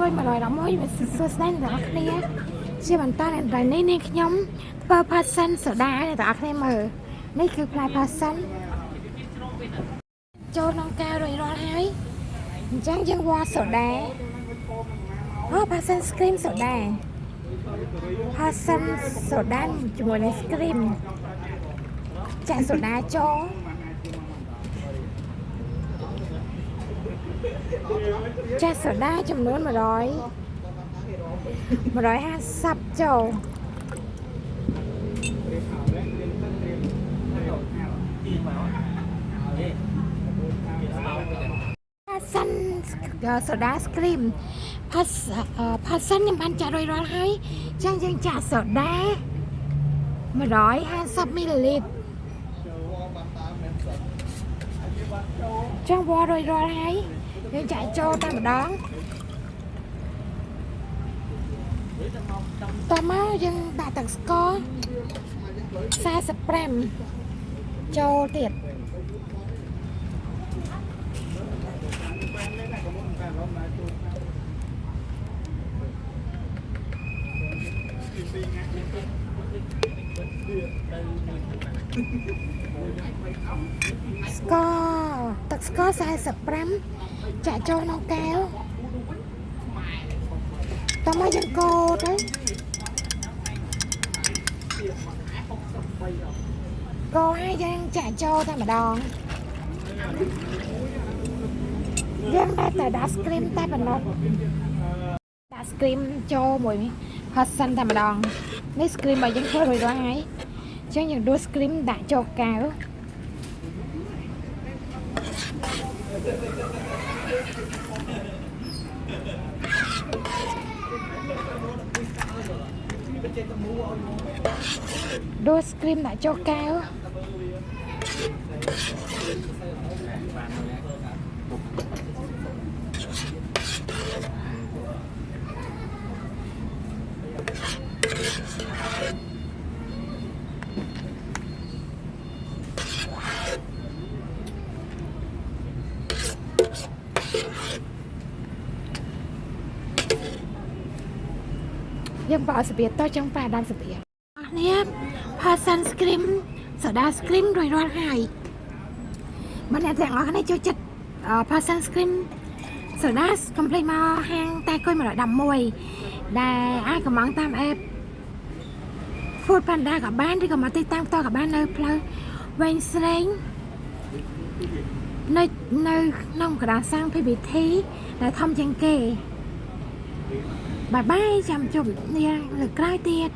គួយ111សួស្តីអ្នកនរគ្នាជាបន្តថ្ងៃនេះខ្ញុំធ្វើផាសិនសូដាអ្នកនរគ្នាមើលនេះគឺផ្លែផាសិនចូលក្នុងកែវរួចរាល់ហើយអញ្ចឹងយើងវ៉ាសូដាផាសិនស្គ្រីមសូដាផាសិនសូដាជាមួយនឹងស្គ្រីមចាក់សូដាចូលចាក់សូដាចំនួន150ចូលផាសិនសូដាស្គ្រីមផាសិនខ្ញុំបានចាក់រួចរាល់ហើយអញ្ចឹងយើងចាក់សូដា150មីលីលីត្រចឹងវ៉ារួចរាល់ហើយយើងចាក់ចូលតែម្ដងតមកយើងដាក់ទឹកស្ករ45ចូលទៀតទឹកស្ករ45ចាក់ចូលក្នុងកែវតមកយើងកូរទៅកូរហើយយើងចាក់ចូលតែម្ដងយើងតែដាក់ស្គ្រីមតែប៉ុណ្ណោះដាក់ស្គ្រីមចូលមួយផាសិនតែម្ដងនេះស្គ្រីមរបស់យើងធ្វើរួចរាល់ហើយអញ្ចឹងយើងដួសស្គ្រីមដាក់ចូលកែវដួសស្គ្រីមដាក់ចូលកែវយើងបោះស្បៀតតចង់ប៉ាដាំស្បៀតអស់នេះផាសិនស្គ្រីមសូដាស្គ្រីមរួចរាល់ហើយមិនអ្នកទាំងអស់គ្នាចូលចិត្តផាសិនស្គ្រីមសូដាកុំភ្លេចមកហាងតែគុយ111ដែលអាចកំងតាមអេប Food Panda ក៏បានឬក៏មកទីតាំងផ្ទាល់ក៏បាននៅផ្លូវវែងស្រេងនៅក្នុងកណ្ដាលសាំង PPT ដែលធំជាងគេបាយបាយចាំជួបគ្នាលើក្រោយទៀត